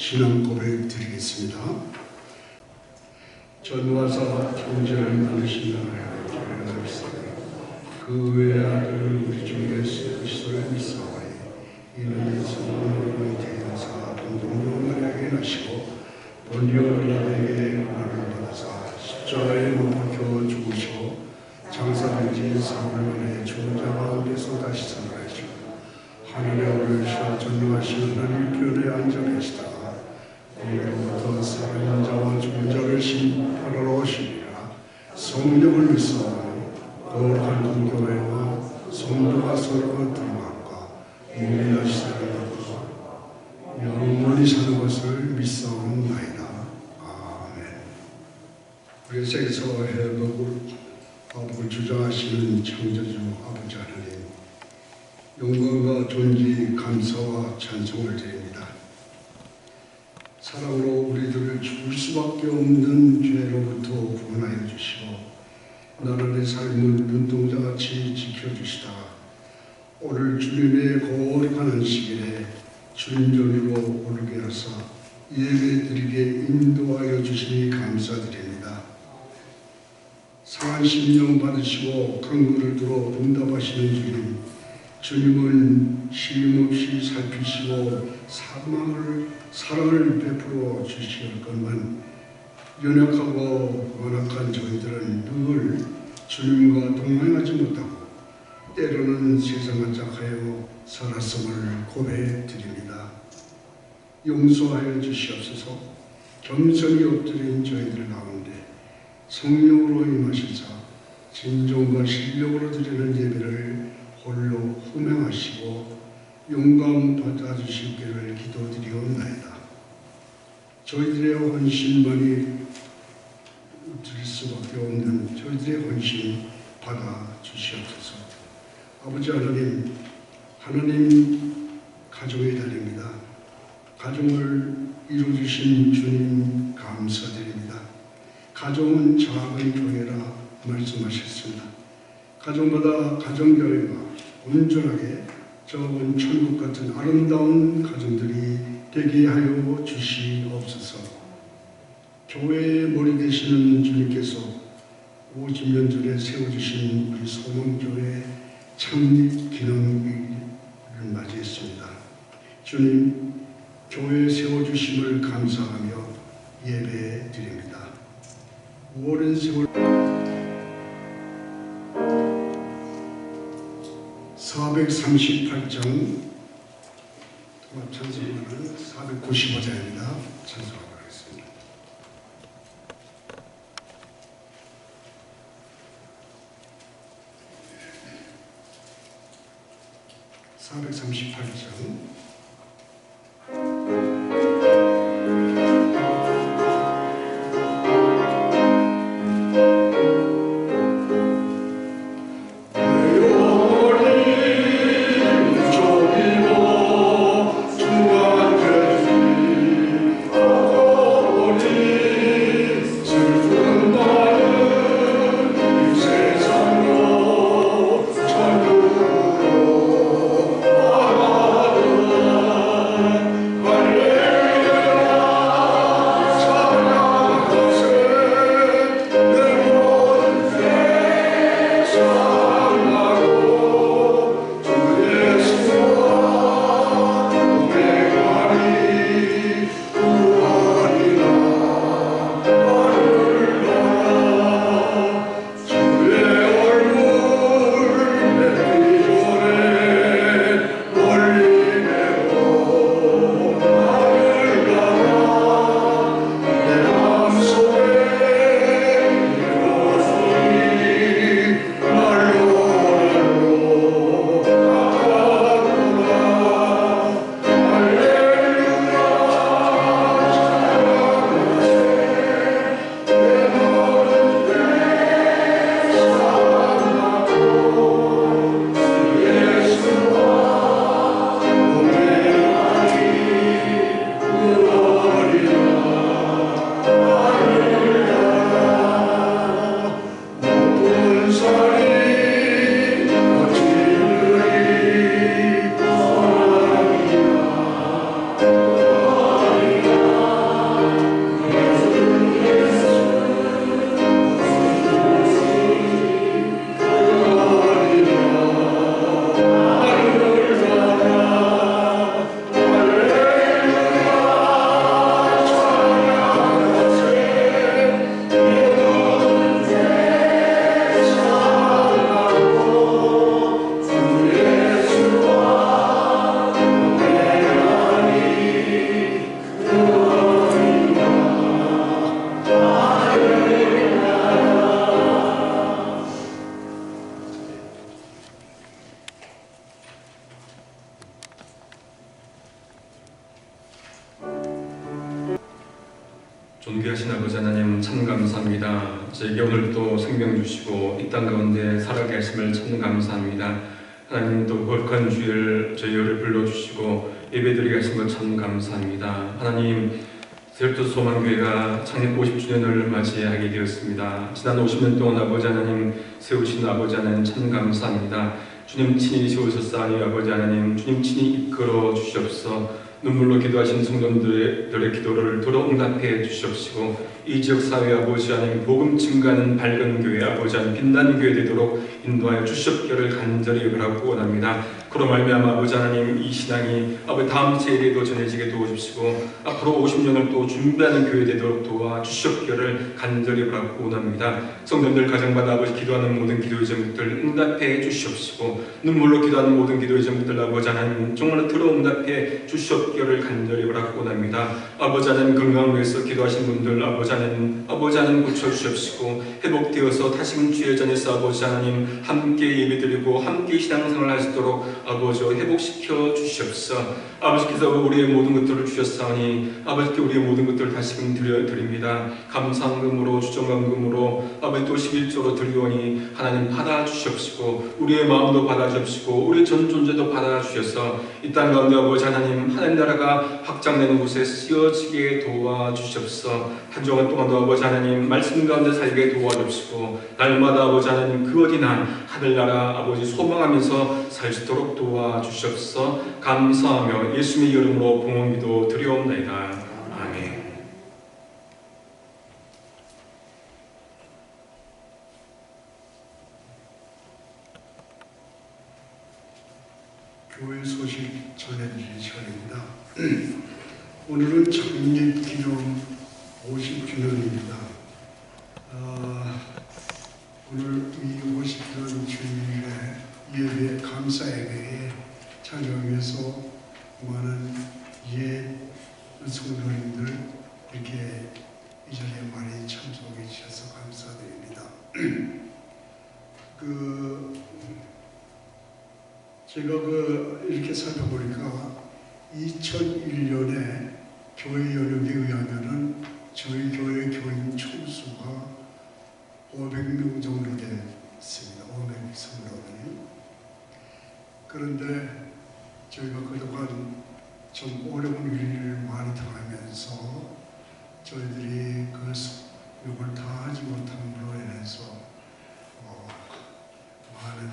신앙 고백 드리겠습니다. 전와사 존재를 만드신 나라의 주를 믿사오니 그 외의 아들 우리 주 예수 그리스도를 믿사오니 이는 성령으로 태어나사 동정녀 마리아에게 나시고 본디오 빌라도에게 고난을 받으사 십자가에 못 박혀 죽으시고 장사된 지 사흘 만에 죽은 자 가운데서 다시 살아나시고 하늘에 오르시어 전능하신 하나님 편에 앉아 계시다가 공로부터 살아있는 자와 죽은 자를 심판하러 오시리라. 성령을 믿사오니 거룩한 공교회와 성도가 서로 교통함과 유일하신 사랑과 영원히 사는 것을 믿사옵나이다. 아멘. 우리 세계에서 회복을 주장하시는 창조주 아버지 하나님, 영광과 존귀, 감사와 찬송을 드립니다. 사랑으로 우리들을 죽을 수밖에 없는 죄로부터 구원하여 주시고 나라의 삶을 눈동자같이 지켜주시다가 오늘 주님의 거룩한 안식일에 주님 전으로 오르게 하사 예배드리게 인도하여 주시니 감사드립니다. 상한 심령 받으시고 강구를 들어 응답하시는 주님, 주님은 쉼없이 살피시고 사랑을 베풀어 주시었건만 연약하고 완악한 저희들은 늘 주님과 동행하지 못하고 때로는 세상을 짝하여 살았음을 고백해 드립니다. 용서하여 주시옵소서. 겸손히 엎드린 저희들 가운데 성령으로 임하시사 진정과 신령으로 드리는 예배를 홀로 흠행하시고 용감 받아주시기를 기도드리옵나이다. 저희들의 헌신만이 드릴 수밖에 없는 저희들의 헌신 받아주시옵소서. 아버지 하나님, 가정의 달입니다. 가정을 이루어주신 주님 감사드립니다. 가정은 작은 교회라 말씀하셨습니다. 가정마다 가정교회가 온전하게 저은 천국 같은 아름다운 가정들이 되게 하여 주시옵소서. 교회의 머리 되시는 주님께서 50년 전에 세워주신 우리 소망교회 창립 기념일을 맞이했습니다. 주님, 교회 세워주심을 감사하며 예배 드립니다. 오랜 세월 438장 통합 찬송가는 495장입니다. 찬송하도록 하겠습니다. 438장 감사합니다. 저에게 오늘 또 생명 주시고 이 땅 가운데 살아가게 하심을 참 감사합니다. 하나님 또 거룩한 주일 저희를 불러주시고 예배드리게 하신 것 참 감사합니다. 하나님 세력도 소망교회가 창립 50주년을 맞이하게 되었습니다. 지난 50년 동안 아버지 하나님 세우신 아버지 하나님 참 감사합니다. 주님 친히 세우셨사오니 아버지 하나님 주님 친히 이끌어 주시옵소서. 눈물로 기도하신 성도들의 기도를 도로 응답해 주시옵시고 이 지역 사회 아버지 하나님 복음 증가하는 밝은 교회 아버지 하나님 빛나는 교회 되도록 인도하여 주시옵기를 간절히 바라고 원합니다. 그로 말미암아 아버지 하나님 이 신앙이 아버지 다음 세대에도 전해지게 도와주시고 앞으로 50년을 또 준비하는 교회 되도록 도와주시옵기를 간절히 바라고 원합니다. 성도들 가정마다 아버지 기도하는 모든 기도의 제목들 응답해 주시옵시고 눈물로 기도하는 모든 기도의 제목들 아버지 하나님 정말로 들어 응답해 주시옵기를 간절히 바라고 원합니다. 아버지 하나님 건강을 위해서 기도하신 분들 아버지 하나님 고쳐주시옵시고 회복되어서 다시금 주의 전에서 아버지 하나님 함께 예배드리고 함께 신앙생활 할 수 있도록 아버지와 회복시켜 주시옵소서. 아버지께서 우리의 모든 것들을 주셨사오니 아버지께 우리의 모든 것들을 다시금 드립니다. 감사금으로 주정감금으로 아버지 또 11조로 드리오니 하나님 받아주시옵시고 우리의 마음도 받아주시고 우리의 전 존재도 받아주셔서 이 땅 가운데 아버지 하나님 나라가 확장되는 곳에 쓰여지게 도와주시옵소서. 한 주간 동안도 아버지 하나님 말씀 가운데 살게 도와주시고 날마다 아버지 하나님 그 어디나 하늘나라 아버지 소망하면서 살 수 있도록 도와주시옵소서. 감사하며 예수님의 이름으로 봉헌기도 드리옵나이다. 아멘. 교회 소식 전해드릴 시간입니다. 오늘은 창립 기념 50주년입니다. 오늘 이 50주년 주일에 예배 감사 예배에 참여하기 위해서 많은 성도님들 이렇게 이 자리에 많이 참석해 주셔서 감사드립니다. 제가 이렇게 살펴보니까 2001년에 교회 연역에 의하면은 저희 교회 교인 총수가 500명 정도 됐습니다. 500 성도들이. 그런데 저희가 그동안 좀 어려운 일을 많이 당하면서 저희들이 이걸 다 하지 못함으로 인해서 많은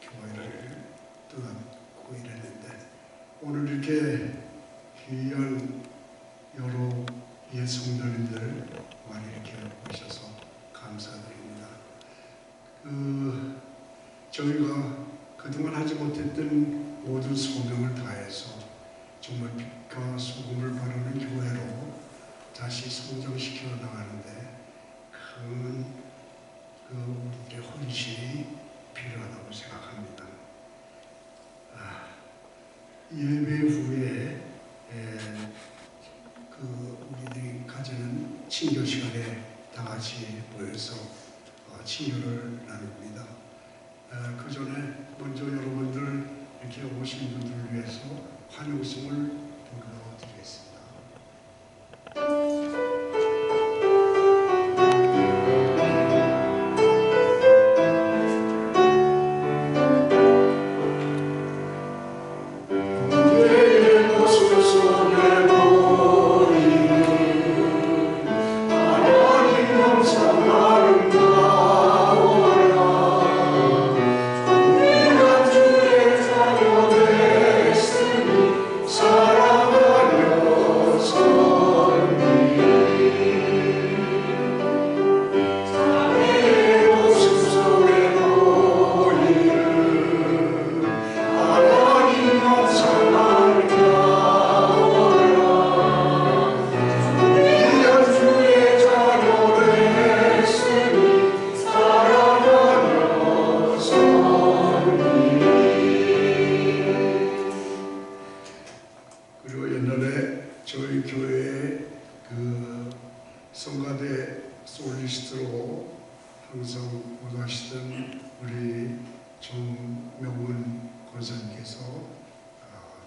교회를 떠났고 이랬는데 오늘 이렇게 귀한 여러 예성도님들 많이 이렇게 오셔서 감사드립니다. 저희가 그동안 하지 못했던 모든 소명을 다해서 정말 빛과 소금을 바르는 교회로 다시 성장시켜 나가는데 큰 우리의 헌신이 필요하다고 생각합니다. 예배 후에 우리들이 가지는 친교 시간에 다 같이 모여서 친교를 나눕니다. 그 전에 먼저 여러분들 이렇게 오신 분들을 위해서 환영성을 불러드리겠습니다.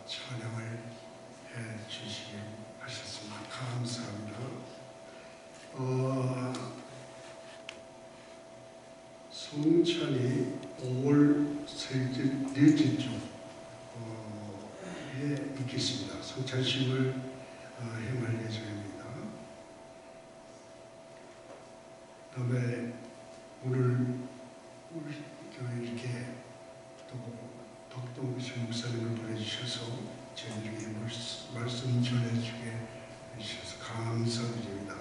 찬양을 해주시길 하셨습니다. 감사합니다. 성찬이 5월 넷째 주에 있겠습니다. 성찬식을 행할 예정입니다. 그다음에 오늘 우리 교회 이렇게 또 덕동수 목사님을 보내주셔서 저희들에게 말씀 전해주게 해주셔서 감사드립니다.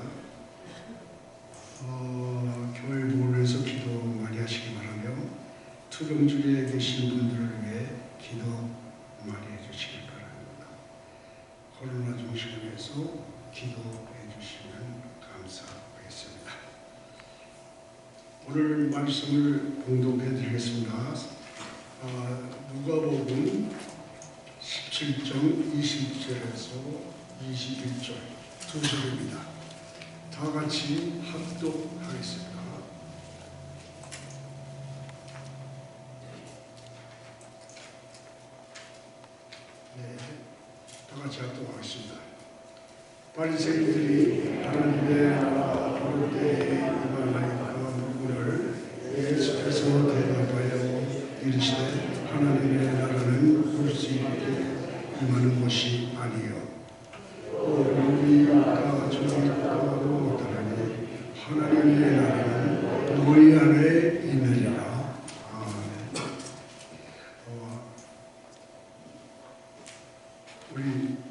교회 보내서 기도 많이 하시기 바라며 투병중에 계신 분들을 위해 기도 많이 해주시기 바랍니다. 코로나 중심을 위해서 기도해 주시면 감사하겠습니다. 오늘 말씀을 봉독해 드리겠습니다. 누가복음 17장 20절에서 21절 두 절입니다. 다 같이 합독하겠습니다. 네, 다 같이 합독하겠습니다. 바리새인들이 하나님의 나라 볼 때에 임하나이까 물건을 예수께서 대답하여 이르시되 하나님의 나라는 볼 수 있게 임하는 것이 아니요 우리 다 저기 있다고 못하나니 하나님의 나라는 너희 안에 있느니라. 아멘. 우리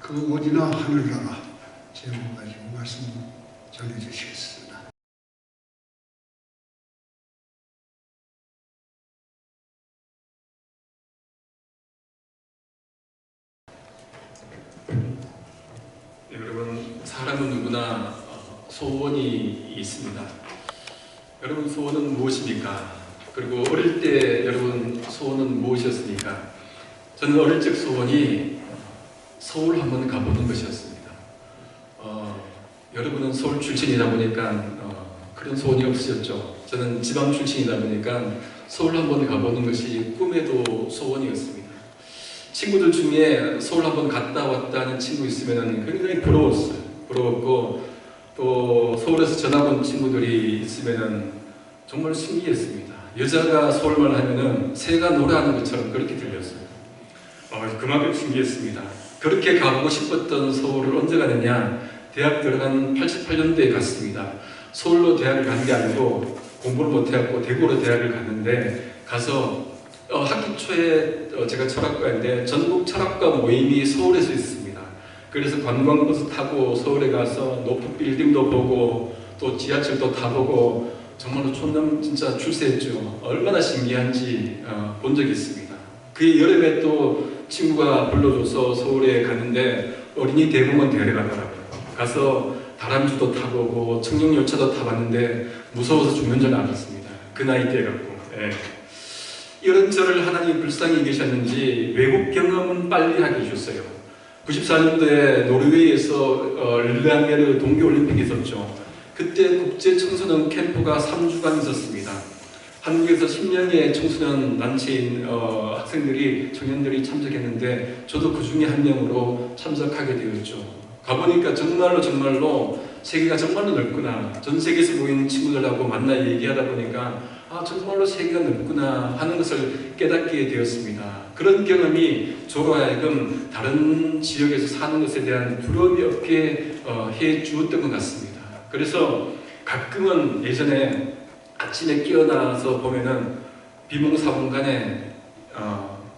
그 어디나 하늘나라 제목 가지고 말씀 전해주시겠습니다. 네, 여러분, 사람은 누구나 소원이 있습니다. 여러분, 소원은 무엇입니까? 그리고 어릴 때 여러분 소원은 무엇이었습니까? 저는 어릴 적 소원이 서울 한번 가보는 것이었습니다. 여러분은 서울 출신이다 보니까 그런 소원이 없으셨죠. 저는 지방 출신이다 보니까 서울 한번 가보는 것이 꿈에도 소원이었습니다. 친구들 중에 서울 한번 갔다 왔다 하는 친구 있으면 굉장히 부러웠어요. 부러웠고 또 서울에서 전학 온 친구들이 있으면 정말 신기했습니다. 여자가 서울말 하면은 새가 노래하는 것처럼 그렇게 들렸어요. 그만큼 신기했습니다. 그렇게 가보고 싶었던 서울을 언제 가느냐? 대학 들어간 88년도에 갔습니다. 서울로 대학을 간 게 아니고 공부를 못해갖고 대구로 대학을 갔는데 가서 학기 초에 제가 철학과인데 전국 철학과 모임이 서울에서 있습니다. 그래서 관광버스 타고 서울에 가서 높은 빌딩도 보고 또 지하철도 타보고 정말로 촌놈 진짜 출세했죠. 얼마나 신기한지 본 적이 있습니다. 그 여름에 또 친구가 불러줘서 서울에 갔는데 어린이 대공원 데려가더라고요. 가서 다람쥐도 타보고 청룡열차도 타봤는데 무서워서 죽는 줄 알았습니다. 그 나이 때 갖고. 이런 저를 하나님이 불쌍히 계셨는지 외국 경험은 빨리 하게 해주셨어요. 94년도에 노르웨이에서 릴레하메르 동계올림픽이 있었죠. 그때 국제 청소년 캠프가 3주간 있었습니다. 한국에서 10명의 청소년 단체인 학생들이, 청년들이 참석했는데 저도 그 중에 한 명으로 참석하게 되었죠. 가보니까 정말로 세계가 정말로 넓구나. 전 세계에서 모이는 친구들하고 만나 얘기하다 보니까 정말로 세계가 넓구나 하는 것을 깨닫게 되었습니다. 그런 경험이 저로 하여금 다른 지역에서 사는 것에 대한 두려움이 없게 해 주었던 것 같습니다. 그래서 가끔은 예전에 아침에 깨어나서 보면은 비몽사몽간에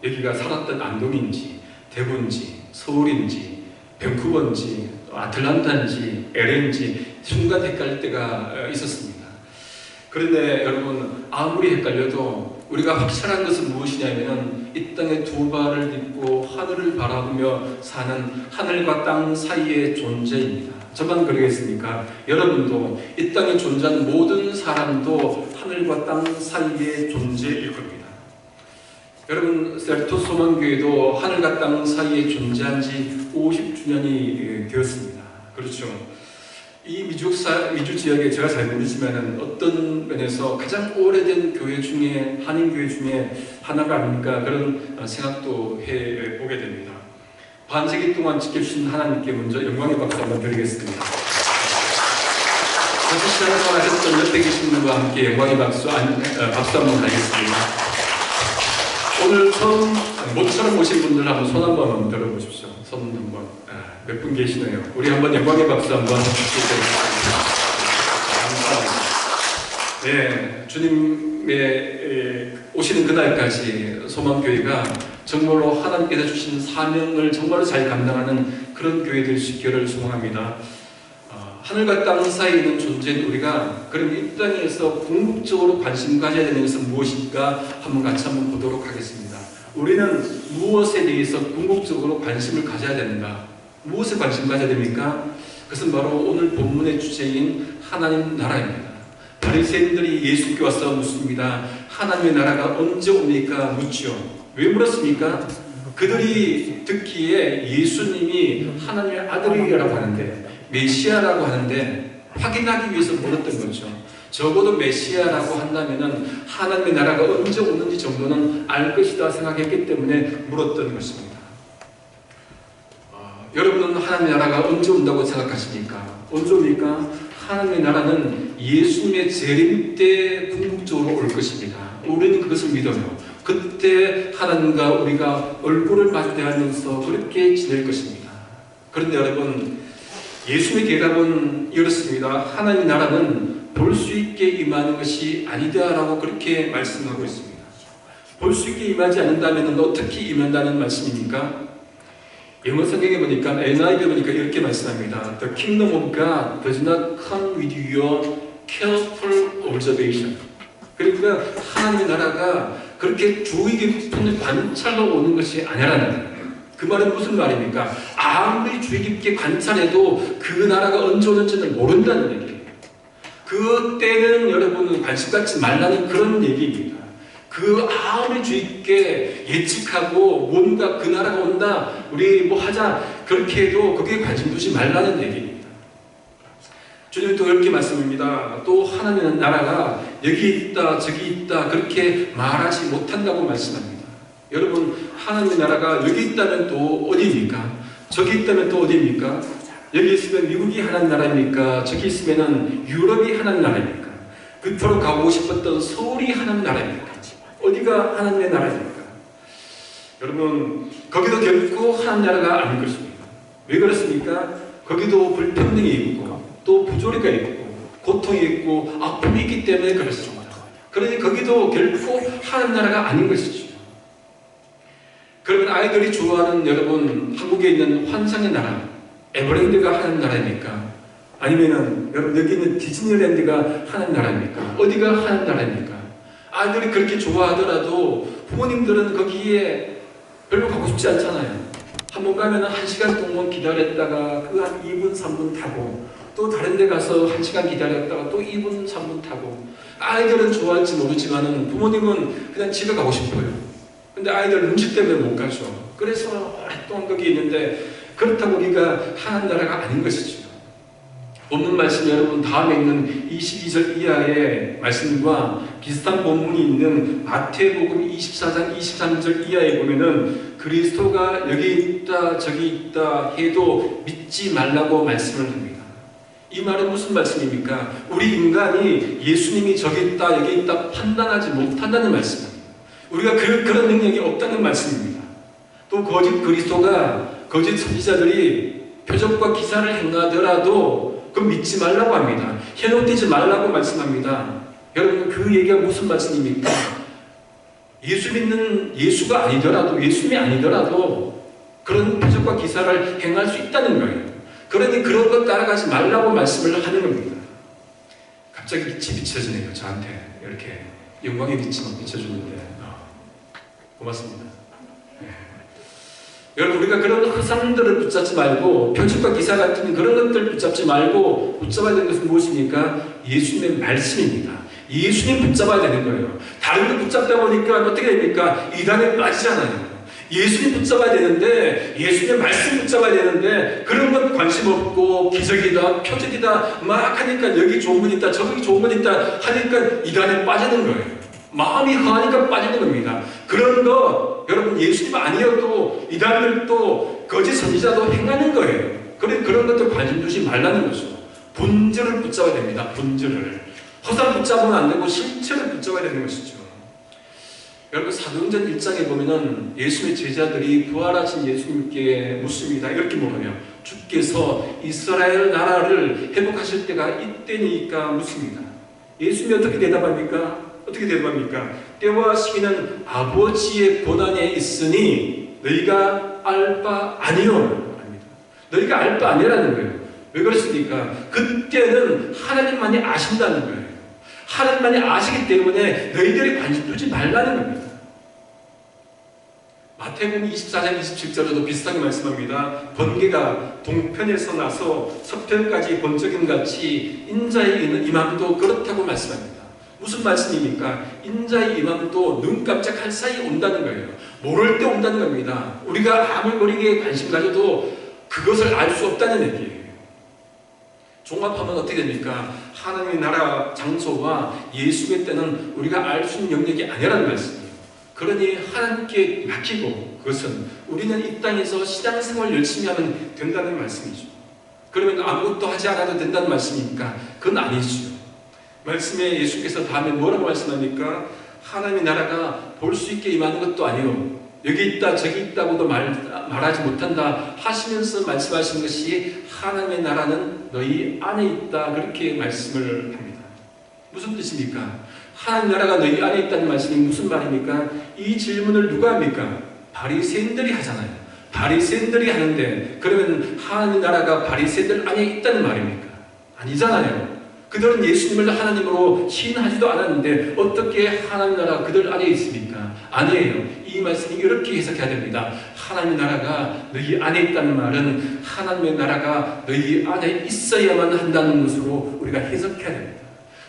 여기가 살았던 안동인지 대구인지 서울인지 밴쿠버인지 아틀란타인지 LA인지 순간 헷갈릴 때가 있었습니다. 그런데 여러분, 아무리 헷갈려도 우리가 확실한 것은 무엇이냐면 이 땅에 두 발을 딛고 하늘을 바라보며 사는 하늘과 땅 사이의 존재입니다. 저만 그러겠습니까? 여러분도 이 땅에 존재하는 모든 사람도 하늘과 땅 사이의 존재일 겁니다. 여러분, 셀토 소망교회도 하늘과 땅 사이에 존재한 지 50주년이 되었습니다. 그렇죠. 이 미주 지역에 제가 잘 모르지만 어떤 면에서 가장 오래된 교회 중에, 한인교회 중에 하나가 아닙니까? 그런 생각도 해보게 됩니다. 반세기 동안 지켜주신 하나님께 먼저 영광의 박수 한번 드리겠습니다. 다시 시작하셨던 옆에 계신 분과 함께 영광의 박수 한번 하겠습니다. 오늘 처음 모처럼 오신 분들 한번 손 한번 들어보십시오. 손 한번. 몇 분 계시네요. 우리 한번 영광의 박수 한번 부탁드리겠습니다. 감사합니다. 네, 주님의 오시는 그날까지 소망교회가 정말로 하나님께서 주신 사명을 정말로 잘 감당하는 그런 교회 될 수 있기를 소망합니다. 하늘과 땅 사이에 있는 존재인 우리가 그럼 이 땅에서 궁극적으로 관심 가져야 되는 것은 무엇일까 같이 한번 보도록 하겠습니다. 우리는 무엇에 대해서 궁극적으로 관심을 가져야 되는가? 무엇에 관심 가져야 됩니까? 그것은 바로 오늘 본문의 주제인 하나님 나라입니다. 바리새인들이 예수께 와서 묻습니다. 하나님의 나라가 언제 옵니까? 묻죠. 왜 물었습니까? 그들이 듣기에 예수님이 하나님의 아들이라고 하는데, 메시아라고 하는데 확인하기 위해서 물었던 거죠. 적어도 메시아라고 한다면 하나님의 나라가 언제 오는지 정도는 알 것이다 생각했기 때문에 물었던 것입니다. 여러분은 하나님의 나라가 언제 온다고 생각하십니까? 언제 옵니까? 하나님의 나라는 예수님의 재림 때 궁극적으로 올 것입니다. 우리는 그것을 믿어요. 그때 하나님과 우리가 얼굴을 마주대하면서 그렇게 지낼 것입니다. 그런데 여러분, 예수님의 대답은 이렇습니다. 하나님의 나라는 볼 수 있게 임하는 것이 아니다라고 그렇게 말씀하고 있습니다. 볼 수 있게 임하지 않는다면 어떻게 임한다는 말씀입니까? 영어 성경에 보니까 NIV 보니까 이렇게 말씀합니다. The kingdom of God does not come with your careful observation. 그러니까 하나님의 나라가 그렇게 주의 깊은 관찰로 오는 것이 아니라는 거예요. 그 말은 무슨 말입니까? 아무리 주의 깊게 관찰해도 그 나라가 언제 오는지는 모른다는 얘기예요. 그때는 여러분 관심 갖지 말라는 그런 얘기입니다. 그 아무리 주의 깊게 예측하고 뭔가 그 나라가 온다, 우리 뭐 하자 그렇게 해도 거기에 관심 두지 말라는 얘기입니다. 주님은 또 이렇게 말씀합니다. 또 하나님의 나라가 여기 있다 저기 있다 그렇게 말하지 못한다고 말씀합니다. 여러분 하나님의 나라가 여기 있다면 또 어디입니까? 저기 있다면 또 어디입니까? 여기 있으면 미국이 하나님 나라입니까? 저기 있으면 유럽이 하나님 나라입니까? 그토록 가고 싶었던 서울이 하나님 나라입니까? 어디가 하나님의 나라입니까? 여러분 거기도 결코 하나님 나라가 아닌 것입니다. 왜 그렇습니까? 거기도 불평등이 있고 또 부조리가 있고 고통이 있고 아픔이 있기 때문에 그렇습니다. 그러니 거기도 결코 하나님 나라가 아닌 것이죠. 그러면 아이들이 좋아하는 여러분 한국에 있는 환상의 나라 에버랜드가 하나님 나라입니까? 아니면은 여러분 여기 있는 디즈니랜드가 하나님 나라입니까? 어디가 하나님 나라입니까? 아이들이 그렇게 좋아하더라도 부모님들은 거기에 별로 가고 싶지 않잖아요. 한번 가면 1시간 동안 기다렸다가 그 한 2분, 3분 타고 또 다른 데 가서 1시간 기다렸다가 또 2분, 3분 타고 아이들은 좋아할지 모르지만은 부모님은 그냥 집에 가고 싶어요. 근데 아이들 눈치 때문에 못 가죠. 그래서 오랫동안 거기 있는데 그렇다고 거기가 하나님 나라가 아닌 것이죠. 본문 말씀 여러분 다음에 있는 22절 이하의 말씀과 비슷한 본문이 있는 마태복음 24장 23절 이하에 보면은 그리스도가 여기 있다 저기 있다 해도 믿지 말라고 말씀을 합니다. 이 말은 무슨 말씀입니까? 우리 인간이 예수님이 저기 있다 여기 있다 판단하지 못한다는 말씀입니다. 우리가 그런 능력이 없다는 말씀입니다. 또 거짓 그리스도가 거짓 선지자들이 표적과 기사를 행하더라도 그럼 믿지 말라고 합니다. 현혹되지 말라고 말씀합니다. 여러분 그 얘기가 무슨 말씀입니까? 예수 믿는 예수가 아니더라도 예수님이 아니더라도 그런 표적과 기사를 행할 수 있다는 거예요. 그러니 그런 것 따라가지 말라고 말씀을 하는 겁니다. 갑자기 빛이 비춰지네요. 저한테 이렇게 영광의 빛이 비춰주는데 고맙습니다. 네. 여러분 우리가 그런 허상들을 붙잡지 말고 표적과 기사 같은 그런 것들 붙잡지 말고 붙잡아야 되는 것은 무엇입니까? 예수님의 말씀입니다. 예수님 붙잡아야 되는 거예요. 다른 거 붙잡다 보니까 어떻게 됩니까? 이단에 빠지잖아요. 예수님 붙잡아야 되는데 예수님의 말씀 붙잡아야 되는데 그런 건 관심 없고 기적이다 표적이다 막 하니까 여기 좋은 건 있다 저기 좋은 건 있다 하니까 이단에 빠지는 거예요. 마음이 허하니까 빠지는 겁니다. 그런 거 여러분 예수님 아니어도 이단들도 거짓 선지자도 행하는 거예요. 그런 것들 관심 두지 말라는 거죠. 본질을 붙잡아야 됩니다. 본질을. 허상 붙잡으면 안 되고 실체를 붙잡아야 되는 것이죠. 여러분 사도행전 1장에 보면은 예수님의 제자들이 부활하신 예수님께 묻습니다. 이렇게 물어요. 주께서 이스라엘 나라를 회복하실 때가 이때니까 묻습니다. 예수님이 어떻게 대답합니까? 어떻게 대답합니까? 때와 시기는 아버지의 권한에 있으니 너희가 알 바 아니요 합니다. 너희가 알 바 아니라는 거예요. 왜 그렇습니까? 그때는 하나님만이 아신다는 거예요. 하나님만이 아시기 때문에 너희들이 관심 두지 말라는 겁니다. 마태복음 24장 27절에도 비슷하게 말씀합니다. 번개가 동편에서 나서 서편까지 번쩍임 같이 인자의 임함도 그렇다고 말씀합니다. 무슨 말씀입니까? 인자의 임함도 눈 깜짝할 사이 온다는 거예요. 모를 때 온다는 겁니다. 우리가 아무리 관심 가져도 그것을 알 수 없다는 얘기예요. 종합하면 어떻게 됩니까? 하나님의 나라 장소와 예수의 때는 우리가 알 수 있는 영역이 아니라는 말씀이에요. 그러니 하나님께 맡기고 그것은 우리는 이 땅에서 신앙생활 열심히 하면 된다는 말씀이죠. 그러면 아무것도 하지 않아도 된다는 말씀입니까? 그건 아니죠. 말씀에 예수께서 다음에 뭐라고 말씀합니까? 하나님의 나라가 볼 수 있게 임하는 것도 아니요 여기 있다 저기 있다고도 말하지 못한다 하시면서 말씀하신 것이 하나님의 나라는 너희 안에 있다 그렇게 말씀을 합니다. 무슨 뜻입니까? 하나님 나라가 너희 안에 있다는 말씀이 무슨 말입니까? 이 질문을 누가 합니까? 바리새인들이 하잖아요. 바리새인들이 하는데 그러면 하나님 나라가 바리새인들 안에 있다는 말입니까? 아니잖아요. 그들은 예수님을 하나님으로 시인하지도 않았는데 어떻게 하나님 나라가 그들 안에 있습니까? 아니에요. 이 말씀이 이렇게 해석해야 됩니다. 하나님 나라가 너희 안에 있다는 말은 하나님의 나라가 너희 안에 있어야만 한다는 것으로 우리가 해석해야 됩니다.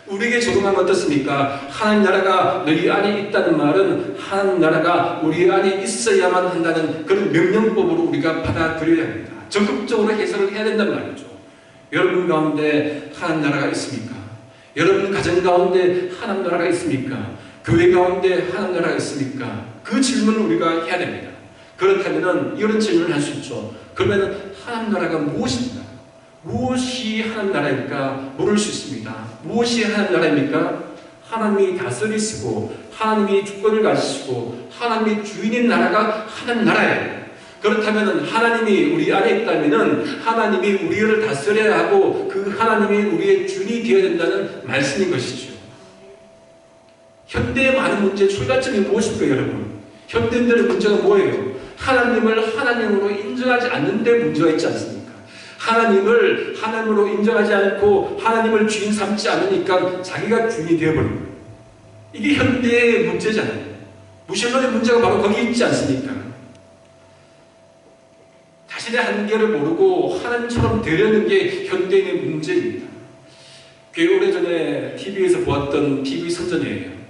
우리에게 적용하면 어떻습니까? 하나님 나라가 너희 안에 있다는 말은 하나님 나라가 우리 안에 있어야만 한다는 그런 명령법으로 우리가 받아들여야 합니다. 적극적으로 해석을 해야 된단 말이죠. 여러분 가운데 하나님 나라가 있습니까? 여러분 가정 가운데 하나님 나라가 있습니까? 교회 가운데 하나님 나라가 있습니까? 그 질문을 우리가 해야 됩니다. 그렇다면 이런 질문을 할 수 있죠. 그러면 하나님 나라가 무엇입니까? 무엇이 하나님 나라입니까? 물을 수 있습니다. 무엇이 하나님 나라입니까? 하나님이 다스리시고 하나님이 주권을 가지시고 하나님이 주인인 나라가 하나님 나라예요. 그렇다면 하나님이 우리 안에 있다면 하나님이 우리를 다스려야 하고 그 하나님이 우리의 주인이 되어야 된다는 말씀인 것이죠. 현대의 많은 문제의 출발점이 무엇일까요, 여러분? 현대인들의 문제가 뭐예요? 하나님을 하나님으로 인정하지 않는 데 문제가 있지 않습니까? 하나님을 하나님으로 인정하지 않고 하나님을 주인 삼지 않으니까 자기가 주인이 되어버린 거예요. 이게 현대의 문제잖아요. 무신론의 문제가 바로 거기 있지 않습니까? 자신의 한계를 모르고 하나님처럼 되려는 게 현대인의 문제입니다. 꽤 오래전에 TV에서 보았던 TV 선전이에요.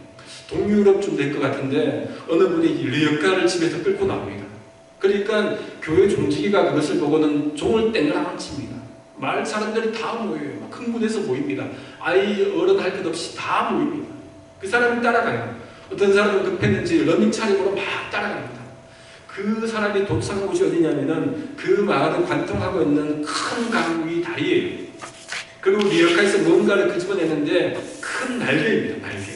동유럽쯤 될 것 같은데 어느 분이 리어카를 집에서 끌고 나옵니다. 그러니까 교회 종지기가 그것을 보고는 종을 땡그랑 칩니다. 마을 사람들이 다 모여요. 큰 곳에서 모입니다. 아이 어른 할 것 없이 다 모입니다. 그 사람이 따라가요. 어떤 사람은 급했는지 러닝 차림으로 막 따라갑니다. 그 사람이 도착한 곳이 어디냐면은 그 마을을 관통하고 있는 큰 강 위 다리예요. 그리고 리어카에서 뭔가를 끄집어내는데 큰 날개입니다. 날개.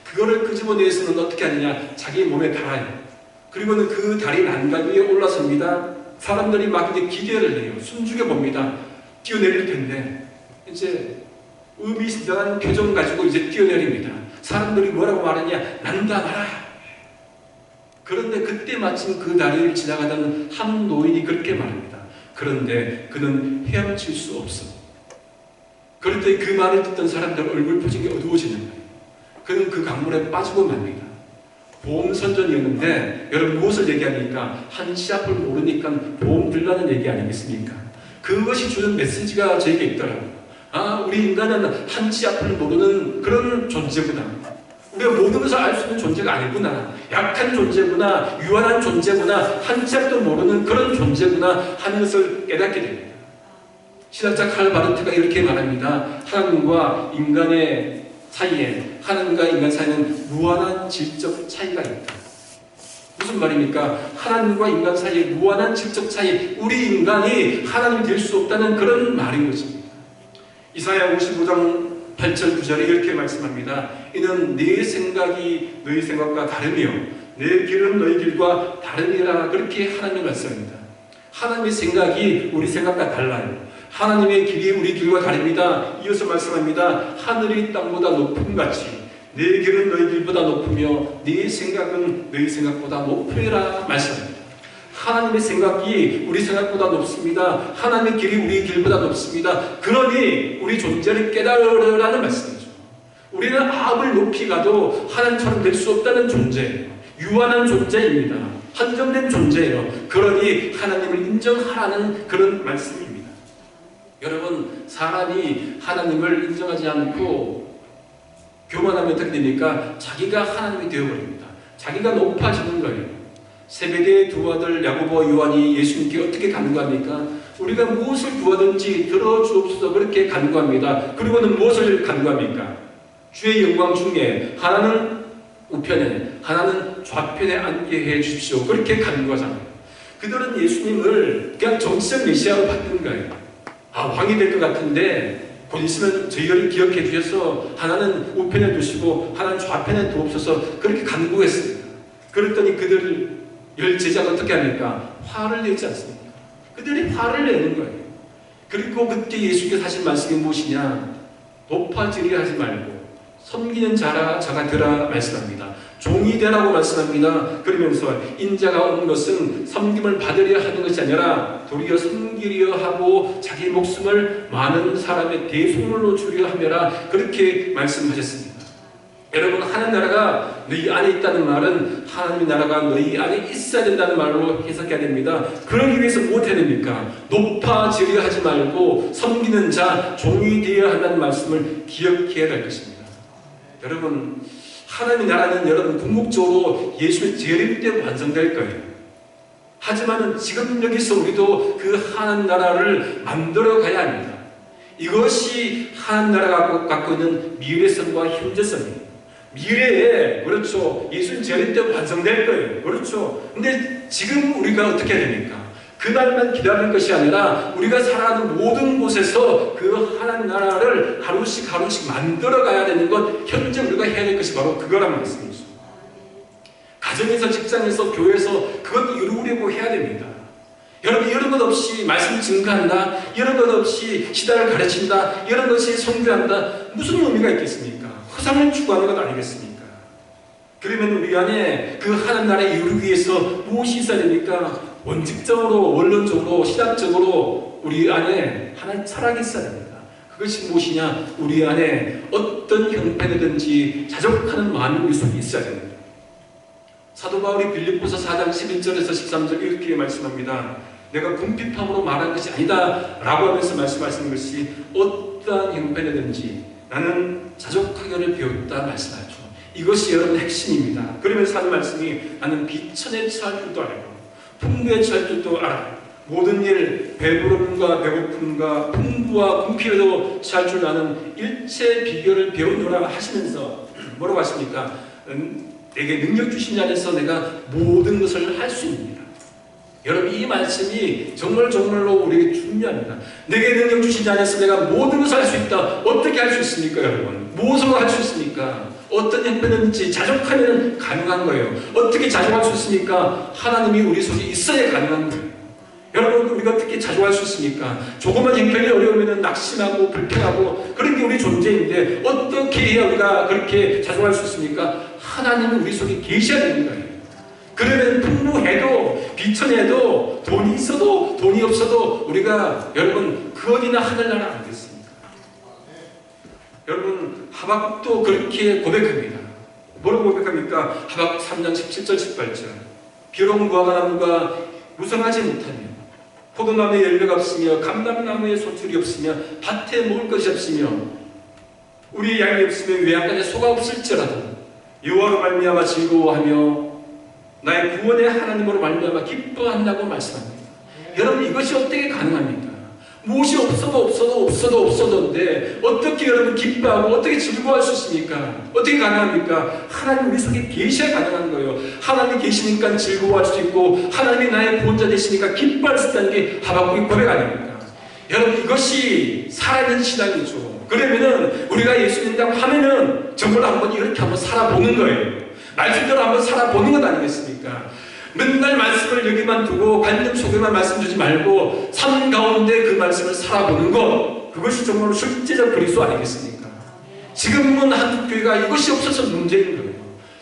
그거를 끄집어내서는 어떻게 하느냐? 자기 몸에 달아요. 그리고는 그 다리 난간 위에 올라섭니다. 사람들이 막 이제 기대를 해요. 숨죽여 봅니다. 뛰어내릴 텐데 이제 의미심장한 표정 가지고 이제 뛰어내립니다. 사람들이 뭐라고 말하냐? 난다 말아야. 그런데 그때 마침 그 다리를 지나가던 한 노인이 그렇게 말합니다. 그런데 그는 헤엄칠 수 없어. 그럴 때 그 말을 듣던 사람들 얼굴 표정이 어두워지는 거예요. 그는 그 강물에 빠지고 맙니다. 보험 선전이었는데 여러분 무엇을 얘기하니까 한치 앞을 모르니까 보험 들라는 얘기 아니겠습니까? 그것이 주는 메시지가 저에게 있더라고요. 아, 우리 인간은 한치 앞을 모르는 그런 존재구나. 우리가 모든 것을 알 수 있는 존재가 아니구나. 약한 존재구나. 유한한 존재구나. 한치 앞도 모르는 그런 존재구나 하는 것을 깨닫게 됩니다. 신학자 칼 바르트가 이렇게 말합니다. 하나님과 인간의 사이에, 하나님과 인간 사이에는 무한한 질적 차이가 있다. 무슨 말입니까? 하나님과 인간 사이에 무한한 질적 차이, 우리 인간이 하나님이 될 수 없다는 그런 말인 것입니다. 이사야 55장 8절 9절에 이렇게 말씀합니다. 이는 네 생각이 너희 생각과 다르며 내 길은 너희 길과 다르니라. 그렇게 하나님이 말씀합니다. 하나님의 생각이 우리 생각과 달라요. 하나님의 길이 우리 길과 다릅니다. 이어서 말씀합니다. 하늘이 땅보다 높음 같이 내 길은 너희 길보다 높으며 네 생각은 너희 생각보다 높으리라 말씀합니다. 하나님의 생각이 우리 생각보다 높습니다. 하나님의 길이 우리 길보다 높습니다. 그러니 우리 존재를 깨달으라는 말씀이죠. 우리는 아무리 높이 가도 하나님처럼 될 수 없다는 존재예요. 유한한 존재입니다. 한정된 존재예요. 그러니 하나님을 인정하라는 그런 말씀입니다. 여러분, 사람이 하나님을 인정하지 않고 교만하면 어떻게 됩니까? 자기가 하나님이 되어버립니다. 자기가 높아지는 거예요. 세베대의 두 아들 야고보와 요한이 예수님께 어떻게 간구합니까? 우리가 무엇을 구하든지 들어주옵소서 그렇게 간구합니다. 그리고는 무엇을 간구합니까? 주의 영광 중에 하나는 우편에 하나는 좌편에 앉게 해 주십시오. 그렇게 간구하잖아요. 그들은 예수님을 그냥 정치적 메시아로 받는 거예요. 아, 왕이 될 것 같은데 곧 있으면 저희를 기억해 주셔서 하나는 우편에 두시고 하나는 좌편에 두옵소서 그렇게 간구했습니다. 그랬더니 그들을 열 제자가 어떻게 합니까? 화를 내지 않습니까? 그들이 화를 내는 거예요. 그리고 그때 예수께서 하신 말씀이 무엇이냐? 높아지려 하지 말고 섬기는 자가 되라 말씀합니다. 종이 되라고 말씀합니다. 그러면서 인자가 온 것은 섬김을 받으려 하는 것이 아니라 도리어 섬기려 하고 자기 목숨을 많은 사람의 대속물로 주려 함이라 그렇게 말씀하셨습니다. 여러분, 하나님 나라가 너희 안에 있다는 말은 하나님의 나라가 너희 안에 있어야 된다는 말로 해석해야 됩니다. 그러기 위해서 무엇 해야 됩니까? 높아지려 하지 말고 섬기는 자, 종이 되어야 한다는 말씀을 기억해야 될 것입니다. 여러분, 하나님의 나라는 여러분 궁극적으로 예수의 재림 때 완성될 거예요. 하지만 지금 여기서 우리도 그 하나님 나라를 만들어 가야 합니다. 이것이 하나님 나라가 갖고 있는 미래성과 현재성이에요. 미래에, 그렇죠, 예수님 재림 때 완성될 거예요. 그렇죠. 근데 지금 우리가 어떻게 해야 됩니까? 그날만 기다릴 것이 아니라 우리가 살아가는 모든 곳에서 그 하나님 나라를 하루씩 하루씩 만들어 가야 되는 것, 현재 우리가 해야 될 것이 바로 그거란 말씀이죠. 가정에서, 직장에서, 교회에서 그것 이루려고 해야 됩니다. 여러분, 이런 것 없이 말씀을 증거한다, 이런 것 없이 시대를 가르친다, 이런 것이 선교한다, 무슨 의미가 있겠습니까? 허상을 추구하는 것 아니겠습니까? 그러면 우리 안에 그 하나님 나라를 이루기 위해서 무엇이 있어야 됩니까? 원칙적으로, 원론적으로, 신학적으로 우리 안에 하나님 철학이 있어야 됩니다. 그것이 무엇이냐? 우리 안에 어떤 형편이든지 자족하는 마음이 우리 속에 있어야 됩니다. 사도 바울이 빌립보서 4장 11절에서 13절 이렇게 말씀합니다. 내가 궁핍함으로 말한 것이 아니다 라고 하면서 말씀하시는 것이 어떠한 형편이든지 나는 자족하기를 배웠다 말씀하죠. 이것이 여러분 핵심입니다. 그러면서 하는 말씀이 나는 비천에 처할 줄도 알고 풍부에 처할 줄도 알아. 모든 일, 배부름과 배고픔과 풍부와 궁핍에도 처할 줄 아는 일체 비결을 배우노라 하시면서 뭐라고 하십니까? 내게 능력 주신 자 안에서 내가 모든 것을 할 수 있습니다. 여러분, 이 말씀이 정말로 우리에게 중요합니다. 내게 능력 주신 자 안에서 내가 모든 것을 할 수 있다. 어떻게 할 수 있습니까, 여러분? 무엇으로 할 수 있습니까? 어떤 형편인지 자족하면 가능한 거예요. 어떻게 자족할 수 있습니까? 하나님이 우리 속에 있어야 가능한 거예요. 여러분, 우리가 어떻게 자족할 수 있습니까? 조그만 형편이 어려우면 낙심하고 불평하고 그런 게 우리 존재인데 어떻게 해야 우리가 그렇게 자족할 수 있습니까? 하나님은 우리 속에 계셔야 되는 거예요. 그러면 풍부해도 비천해도 돈이 있어도 돈이 없어도 우리가 여러분 그 어디나 하늘나라 아니겠습니까? 여러분, 하박국도 그렇게 고백합니다. 뭐라고 고백합니까? 하박국 3장 17절 18절 비록 무화과나무가 무성하지 못하며 포도나무에 열매가 없으며 감람나무에 소출이 없으며 밭에 먹을 것이 없으며 우리의 양이 없으며 외양간에 소가 없을지라도 여호와로 말미암아 즐거워하며 나의 구원의 하나님으로 말미암아 기뻐한다고 말씀합니다. 여러분, 이것이 어떻게 가능합니까? 무엇이 없어도인데 어떻게 여러분 기뻐하고 어떻게 즐거워할 수 있습니까? 어떻게 가능합니까? 하나님 우리 속에 계셔야 가능한 거예요. 하나님이 계시니까 즐거워할 수 있고 하나님이 나의 구원자 되시니까 기뻐할 수 있다는 게 하박국의 고백 아닙니까? 여러분, 이것이 살아있는 신앙이죠. 그러면은 우리가 예수 믿는다고 하면은 정말 한번 이렇게 한번 살아보는 거예요. 말씀대로 한번 살아보는 것 아니겠습니까? 맨날 말씀을 여기만 두고 관념 속에만 말씀 주지 말고 삶 가운데 그 말씀을 살아보는 것, 그것이 정말로 실제적 그리스도 아니겠습니까? 지금은 한국 교회가 이것이 없어서 문제인 거예요.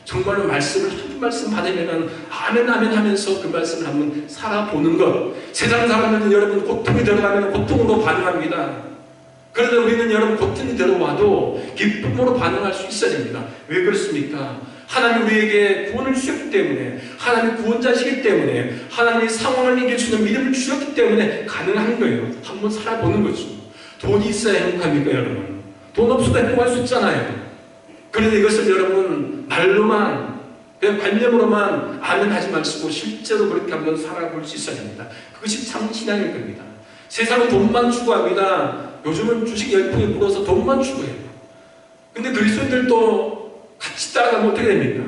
정말로 말씀을 한 말씀 받으면 아멘 아멘 하면서 그 말씀을 한번 살아보는 것. 세상 사람들은 여러분 고통이 들어가면 고통으로 반응합니다. 그런데 우리는 여러분 고통이 들어와도 기쁨으로 반응할 수 있어야 됩니다. 왜 그렇습니까? 하나님 우리에게 구원을 주셨기 때문에, 하나님이 구원자시기 때문에, 하나님이 상황을 이길 수 있는 믿음을 주셨기 때문에 가능한 거예요. 한번 살아보는 거죠. 돈이 있어야 행복합니까, 여러분? 돈 없어도 행복할 수 있잖아요. 그런데 이것을 여러분 말로만, 그냥 관념으로만 아멘 하지 마시고 실제로 그렇게 한번 살아볼 수 있어야 됩니다. 그것이 참 신앙일 겁니다. 세상은 돈만 추구합니다. 요즘은 주식 열풍에 불어서 돈만 추구해요. 근데 그리스도인들도 같이 따라가면 어떻게 됩니까?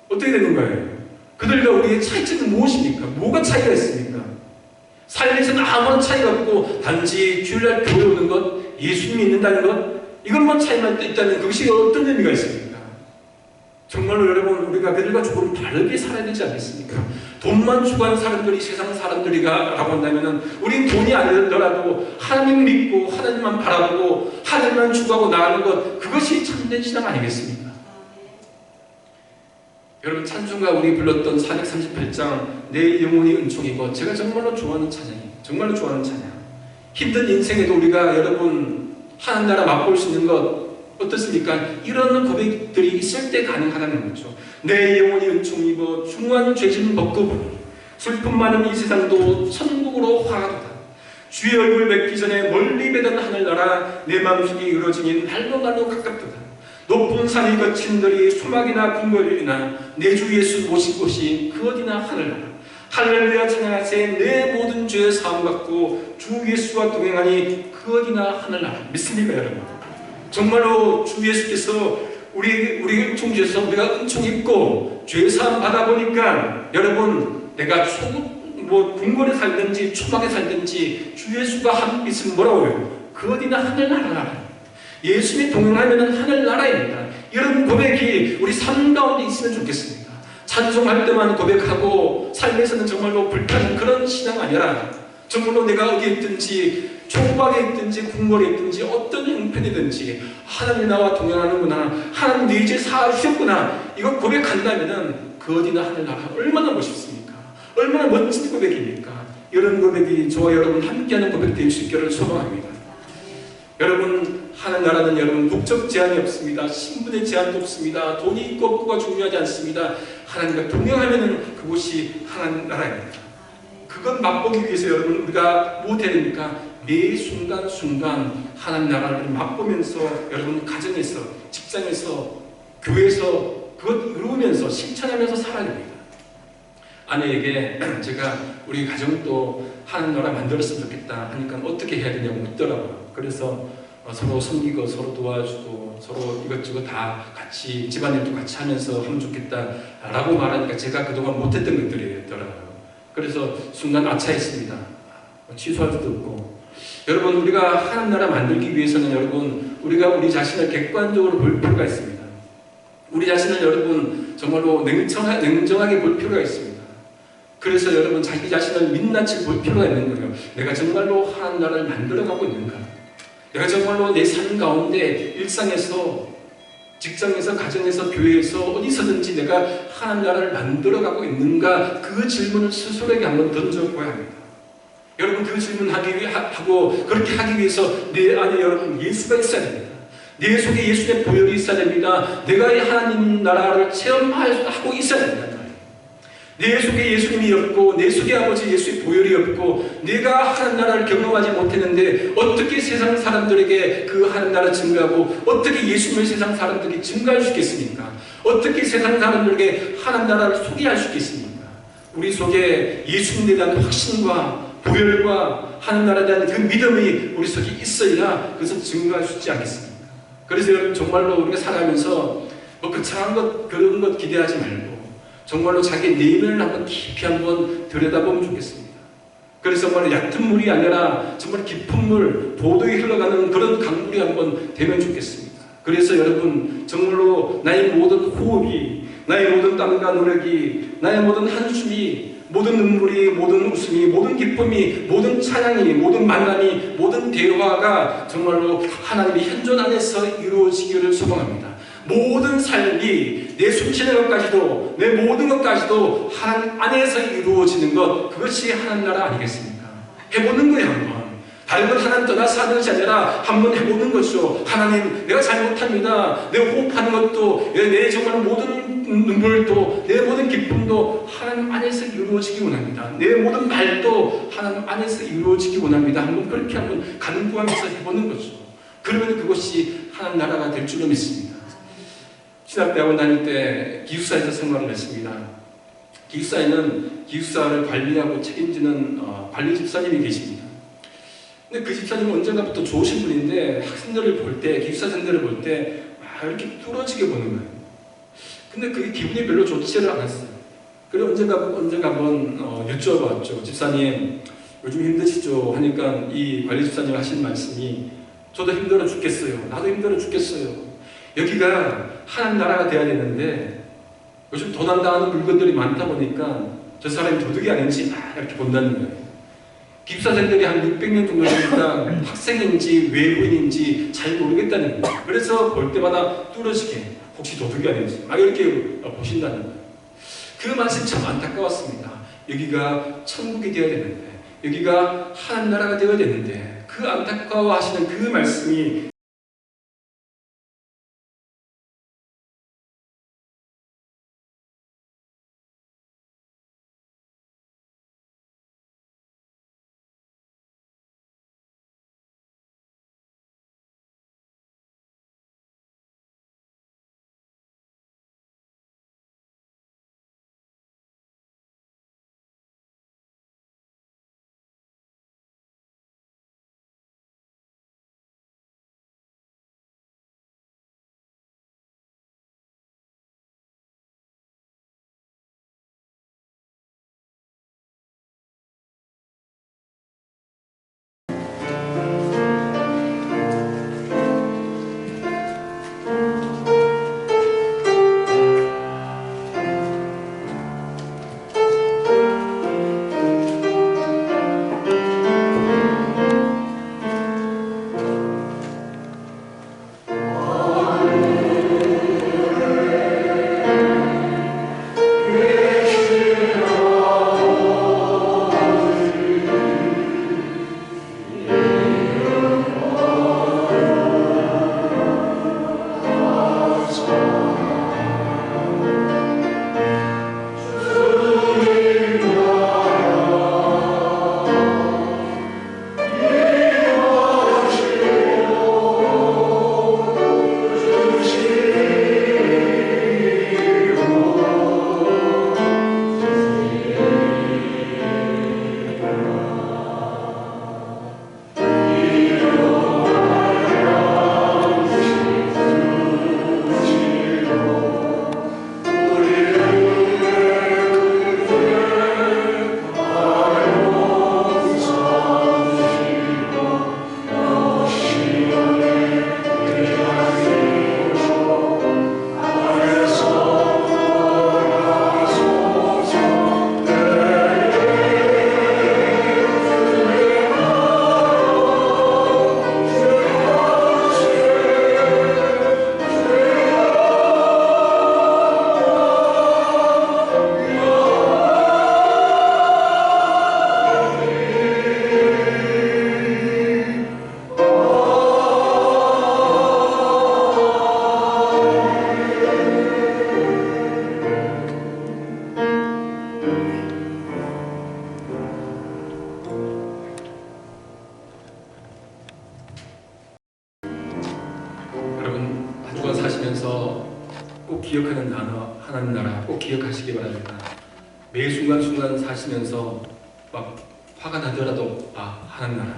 어떻게 되는 거예요? 그들과 우리의 차이점은 무엇입니까? 뭐가 차이가 있습니까? 삶에서는 아무런 차이가 없고 단지 주일날 교회 오는 것, 예수님이 있는다는 것, 이것만 차이만 있다면 그것이 어떤 의미가 있습니까? 정말로 여러분, 우리가 그들과 조금 다르게 살아야 되지 않겠습니까? 돈만 추구하는 사람들이 세상 사람들이라고 한다면 우린 돈이 아니더라도 하나님 믿고 하나님만 바라보고 하나님만 추구하고 나가는 것, 그것이 참된 신앙 아니겠습니까? 여러분 찬송가 우리 불렀던 438장 내 영혼이 은총이고 제가 정말로 좋아하는 찬양이에요. 정말로 좋아하는 찬양. 힘든 인생에도 우리가 여러분 하나님 나라 맛볼 수 있는 것 어떻습니까? 이런 고백들이 있을 때 가능하다는 거죠. 내 영혼이 은총이고 중한 죄진 벗고 슬픔 많은 이 세상도 천국으로 화가도다. 주의 얼굴 뵙기 전에 멀리 배던 하늘나라 내 마음속에 이루어지니 날로 가깝도다. 높은 산이 거친 들이 소막이나 궁궐이나 내 주 예수 모신 곳이 그 어디나 하늘나라. 할렐루야 찬양하세. 내 모든 죄의 사함 받고 주 예수와 동행하니 그 어디나 하늘나라. 믿습니까 여러분? 정말로 주 예수께서 우리 은총 주셔서 우리가 은총 입고 죄 사함 받아보니까 여러분 내가 궁궐에 살든지 초막에 살든지 주 예수가 함께 있으면 뭐라고요? 그 어디나 하늘나라. 예수님이 동행하면 하늘나라입니다. 이런 고백이 우리 삶 가운데 있으면 좋겠습니다. 찬송할 때만 고백하고 삶에서는 정말로 불타는 그런 신앙 아니라 정말로 내가 어디에 있든지 총박에 있든지 궁궐에 있든지 어떤 형편이든지 하나님이 나와 동행하는구나, 하나님 내 죄 사하셨구나, 이거 고백한다면 그 어디나 하늘나라. 얼마나 멋있습니까? 얼마나 멋진 고백입니까? 이런 고백이 저와 여러분 함께하는 고백 될 수 있기를 소망합니다. 여러분 하늘나라는 여러분 국적 제한이 없습니다. 신분의 제한도 없습니다. 돈이 있고 없고가 중요하지 않습니다. 하나님과 동행하면 그곳이 하늘나라입니다. 그건 맛보기 위해서 여러분 우리가 뭐 해야 됩니까? 매 순간순간 하나님 나라를 맛보면서 여러분 가정에서, 직장에서, 교회에서 그것 이루면서 실천하면서 살아야 됩니다. 아내에게 제가 우리 가정도 하나님 나라 만들었으면 좋겠다 하니까 어떻게 해야 되냐고 묻더라고요. 그래서 서로 섬기고 서로 도와주고 서로 이것저것 다 같이 집안일도 같이 하면서 하면 좋겠다라고 말하니까 제가 그동안 못했던 것들이더라고요. 그래서 순간 아차했습니다. 취소할 수도 없고. 여러분 우리가 하나님 나라 만들기 위해서는 여러분 우리가 우리 자신을 객관적으로 볼 필요가 있습니다. 우리 자신을 여러분 정말로 냉정하게 볼 필요가 있습니다. 그래서 여러분 자기 자신을 민낯을 볼 필요가 있는 거예요. 내가 정말로 하나님 나라를 만들어가고 있는가? 내가 정말로 내 삶 가운데 일상에서, 직장에서, 가정에서, 교회에서 어디서든지 내가 하나님 나라를 만들어가고 있는가? 그 질문을 스스로에게 한번 던져보아야 합니다. 여러분 그 질문하고 그렇게 하기 위해서 내 안에 여러분 예수가 있어야 됩니다. 내 속에 예수의 보혈이 있어야 됩니다. 내가 하나님 나라를 체험하고 있어야 됩니다. 내 속에 예수님이 없고 내 속에 아버지 예수의 보혈이 없고 내가 하나님 나라를 경험하지 못했는데 어떻게 세상 사람들에게 그 하나님 나라를 증거하고 어떻게 예수님을 세상 사람들이 증거할 수 있겠습니까? 어떻게 세상 사람들에게 하나님 나라를 소개할 수 있겠습니까? 우리 속에 예수님에 대한 확신과 보혈과 하나님 나라에 대한 그 믿음이 우리 속에 있어야 그것을 증거할 수 있지 않겠습니까? 그래서 여러분 정말로 우리가 살아가면서 뭐 거창한 것 그런 것 기대하지 말고 정말로 자기 내면을 한번 깊이 한번 들여다보면 좋겠습니다. 그래서 정말 얕은 물이 아니라 정말 깊은 물, 보도에 흘러가는 그런 강물이 한번 되면 좋겠습니다. 그래서 여러분 정말로 나의 모든 호흡이, 나의 모든 땀과 노력이, 나의 모든 한숨이, 모든 눈물이, 모든 웃음이, 모든 기쁨이, 모든 찬양이, 모든 만남이, 모든 대화가 정말로 하나님의 현존 안에서 이루어지기를 소망합니다. 모든 삶이 내 숨쉬는 것까지도 내 모든 것까지도 하나님 안에서 이루어지는 것, 그것이 하나님 나라 아니겠습니까? 해보는 거예요. 한번 다른 건 하나님 떠나서 하는 것이 아니라 한번 해보는 거죠. 하나님 내가 잘못합니다. 내 호흡하는 것도 내 정말 모든 눈물도 내 모든 기쁨도 하나님 안에서 이루어지기 원합니다. 내 모든 말도 하나님 안에서 이루어지기 원합니다. 한번 그렇게 한번 간구하면서 해보는 거죠. 그러면 그것이 하나님 나라가 될 줄로 믿습니다. 신학대학원 다닐 때 기숙사에서 생활을 했습니다. 기숙사에는 기숙사를 관리하고 책임지는 관리 집사님이 계십니다. 근데 그 집사님은 언젠가부터 좋으신 분인데 학생들을 볼 때, 기숙사생들을 볼 때 이렇게 뚫어지게 보는 거예요. 근데 그게 기분이 별로 좋지를 않았어요. 그래서 언젠가 한번 여쭤봤죠. 집사님 요즘 힘드시죠? 하니까 이 관리 집사님 하신 말씀이 저도 힘들어 죽겠어요. 나도 힘들어 죽겠어요. 여기가 하나님 나라가 돼야 되는데 요즘 도난당하는 물건들이 많다 보니까 저 사람이 도둑이 아닌지 이렇게 본다는 거예요. 기숙사생들이 한 600명 정도 되니까 학생인지 외부인인지 잘 모르겠다는 거예요. 그래서 볼 때마다 뚫어지게 혹시 도둑이 아닌지 이렇게 보신다는 거예요. 그 말씀이 참 안타까웠습니다. 여기가 천국이 되어야 되는데, 여기가 하나님 나라가 되어야 되는데, 그 안타까워하시는 그 말씀이 사시면서 꼭 기억하는 단어, 하나님 나라 꼭 기억하시기 바랍니다. 매 순간순간 사시면서 막 화가 나더라도 하나님 나라,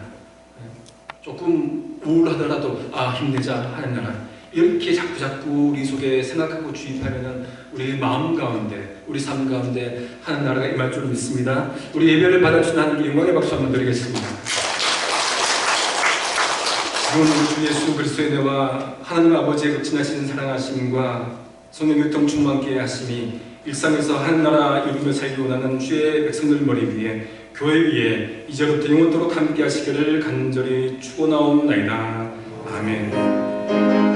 조금 우울하더라도 힘내자, 하나님 나라, 이렇게 자꾸 우리 속에 생각하고 주입하면은 우리 마음 가운데, 우리 삶 가운데 하나님 나라가 임할 줄 믿습니다. 우리 예배를 받아주신 하나님께 영광의 박수 한번 드리겠습니다. 지금 주 예수 그리스도의 은혜와 하나님 아버지의 극진하신 사랑하심과 성령 교통 충만케 하심이 일상에서 하나님 나라 이루며 살기 원하는 주의 백성들 머리 위에, 교회 위에 이제부터 영원토록 함께 하시기를 간절히 축원하옵나이다. 아멘.